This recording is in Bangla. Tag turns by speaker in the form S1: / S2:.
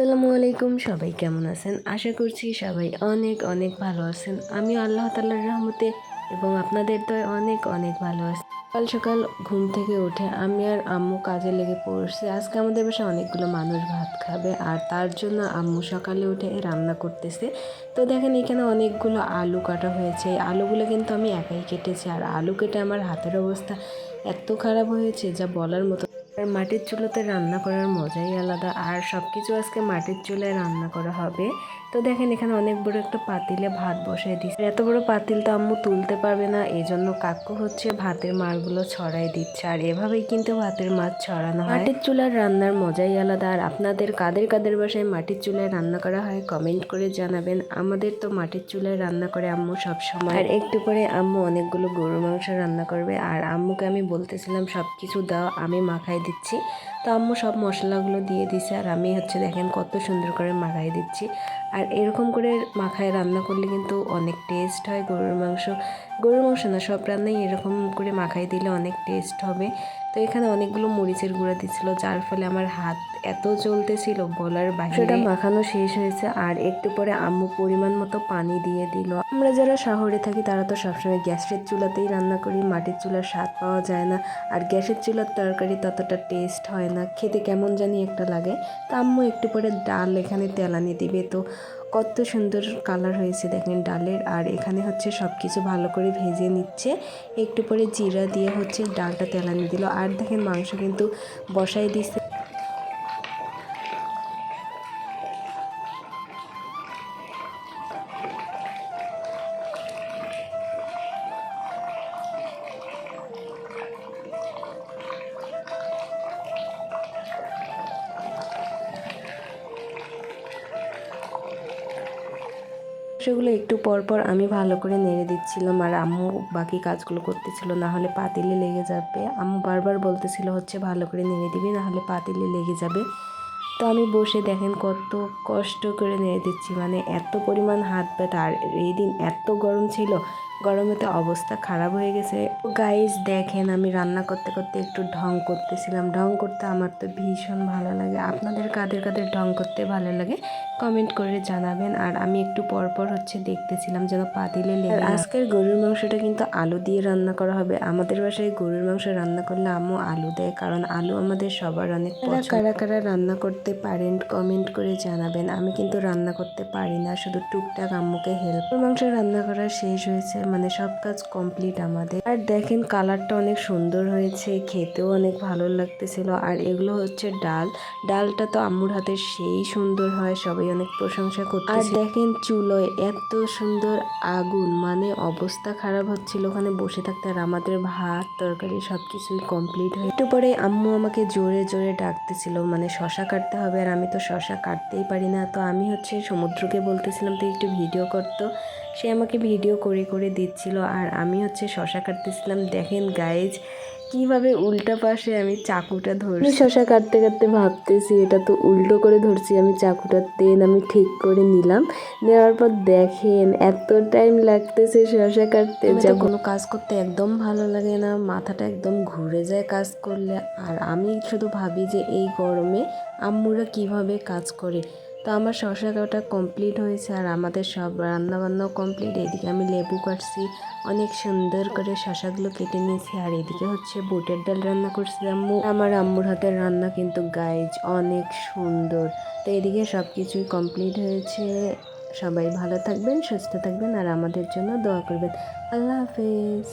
S1: আসসালামু আলাইকুম, সবাই কেমন আছেন? আশা করছি সবাই অনেক অনেক ভালো আছেন। আমি আল্লাহ তাআলার রহমতে এবং আপনাদের দয়ায় অনেক অনেক ভালো আছি। সকাল সকাল ঘুম থেকে উঠে আমি আর আম্মু কাজে লেগে পড়ছি। আজকে আমাদের বাসায় অনেকগুলো মানুষ ভাত খাবে, আর তার জন্য আম্মু সকালে উঠে রান্না করতেছে। তো দেখেন এখানে অনেকগুলো আলু কাটা হয়েছে। এই আলুগুলো কিন্তু আমি একাই কেটেছি, আর আলু কেটে আমার হাতের অবস্থা এত খারাপ হয়েছে যা বলার মতো। আর মাটির চুলাতে রান্না করার মজাই আলাদা, আর সব কিছু আজকে মাটির চুলায় রান্না করা হবে। তো দেখেন এখানে অনেক বড় একটা পাতিলে ভাত বসাই দিচ্ছে। এত বড় পাতিল তো আম্মু তুলতে পারবে না, এই জন্য কাকু হচ্ছে ভাতের মাড়গুলো ছড়াই দিচ্ছে। আর এভাবেই কিন্তু ভাতের মাছ ছড়ানো হয়। মাটির চুলার রান্নার মজাই আলাদা। আর আপনাদের কাদের কাদের বাসায় মাটির চুলায় রান্না করা হয় কমেন্ট করে জানাবেন। আমাদের তো মাটির চুলায় রান্না করে আম্মু সব সময়। আর একটু পরে আম্মু অনেকগুলো গরুর মাংস রান্না করবে, আর আম্মুকে আমি বলতেছিলাম সব কিছু দাও, আমি মাখাই দিচ্ছি। তো আম্মু সব মশলাগুলো দিয়ে দিছে, আর আমি হচ্ছে দেখেন কত সুন্দর করে মাখাই দিচ্ছি। আর এরকম করে মাখায় রান্না করলে কিন্তু অনেক টেস্ট হয় গরুর মাংস না, সব রান্নাই এরকম করে মাখাই দিলে অনেক টেস্ট হবে। তো এখানে অনেকগুলো মরিচের গুঁড়া দিচ্ছিল, যার ফলে আমার হাত এত চলতেছিল বলার বাইরে। সেটা মাখানো শেষ হয়েছে, আর একটু পরে আম্মু পরিমাণ মতো পানি দিয়ে দিল। আমরা যারা শহরে থাকি তারা তো সবসময় গ্যাসের চুলাতেই রান্না করি, মাটির চুলার স্বাদ পাওয়া যায় না। আর গ্যাসের চুলার তরকারি ততটা টেস্ট হয় না, খেতে কেমন জানি একটা লাগে। তো আম্মু একটু পরে ডাল এখানে তেলানি দিবে। তো কত সুন্দর কালার হয়েছে দেখেন ডালের। আর এখানে হচ্ছে সব কিছু ভালো করে ভেজে নিচ্ছে। একটু পরে জিরা দিয়ে হচ্ছে ডালটা তেলানি দিল। আর দেখেন মাংস কিন্তু বসাই দিচ্ছে। সেগুলো একটু পর পর আমি ভালো করে নেড়ে দিচ্ছিলাম, আর আম্মু বাকি কাজগুলো করতেছিল, না হলে পাতিলে লেগে যাবে। আম্মু বারবার বলতেছিল হচ্ছে ভালো করে নেড়ে দিবি, না হলে পাতিলে লেগে যাবে। তো আমি বসে দেখেন কত কষ্ট করে নেড়ে দিচ্ছি, মানে এত পরিমাণ হাত ব্যথা। আর এই দিন এত গরম ছিল, গরমেতে অবস্থা খারাপ হয়ে গেছে। গাইজ দেখেন আমি রান্না করতে করতে একটু ঢং করতেছিলাম। ঢং করতে আমার তো ভীষণ ভালো লাগে। আপনাদের কাদের কাদের ঢং করতে ভালো লাগে কমেন্ট করে জানাবেন। আর আমি একটু পরপর হচ্ছে দেখতেছিলাম যেন পাতিলে লেগে। আজকের গরুর মাংসটা কিন্তু আলু দিয়ে রান্না করা হবে। আমাদের বাসায় গরুর মাংস রান্না করলে আম্মু আলু দেয়, কারণ আলু আমাদের সবার অনেক পছন্দ। কারা কারা রান্না করতে পারেন কমেন্ট করে জানাবেন। আমি কিন্তু রান্না করতে পারি না, শুধু টুকটাক আম্মুকে হেল্প। গরুর মাংস রান্না করা শেষ হয়েছে, মানে সব কাজ কমপ্লিট আমাদের। আর দেখেন কালারটা অনেক সুন্দর হয়েছে, খেতেও অনেক ভালো লাগতেছিল। আর এগুলো হচ্ছে ডালটা তো আম্মুর হাতে সেই সুন্দর হয়, সবাই অনেক প্রশংসা করতে। আর দেখেন চুলোয় এত সুন্দর আগুন, মানে অবস্থা খারাপ হচ্ছিল ওখানে বসে থাকতে। আর আমাদের ভাত তরকারি সবকিছুই কমপ্লিট হয়। একটু পরে আম্মু আমাকে জোরে জোরে ডাকতেছিল, মানে শশা কাটতে হবে। আর আমি তো শশা কাটতেই পারি না। তো আমি হচ্ছে সমুদ্রকে বলতেছিলাম তো একটু ভিডিও করতো, সে আমাকে ভিডিও করে করে দিচ্ছিল, আর আমি হচ্ছে শশা কাটতেছিলাম। দেখেন গাইজ কিভাবে উল্টা পাশে আমি চাকুটা ধরছি। শশা কাটতে কাটতে ভাবতেছি এটা তো উল্টো করে ধরছি আমি চাকুটা, দেন আমি ঠিক করে নিলাম। নেওয়ার পর দেখেন এত টাইম লাগতেছে শশা কাটতে, যা কোনো কাজ করতে একদম ভালো লাগে না, মাথাটা একদম ঘুরে যায় কাজ করলে। আর আমি শুধু ভাবি যে এই গরমে আম্মুরা কিভাবে কাজ করে। তো আমার শশা কাটা কমপ্লিট হয়েছে, আর আমাদের সব রান্না বান্নাও কমপ্লিট। এদিকে আমি লেবু কাটছি, অনেক সুন্দর করে শশাগুলো কেটে নিয়েছি। আর এদিকে হচ্ছে বুটের ডাল রান্না করছি আম্মু। আমার আম্মুর হাতের রান্না কিন্তু গাইজ অনেক সুন্দর। তো এদিকে সব কিছুই কমপ্লিট হয়েছে। সবাই ভালো থাকবেন, সুস্থ থাকবেন, আর আমাদের জন্য দোয়া করবেন। আল্লাহ হাফেজ।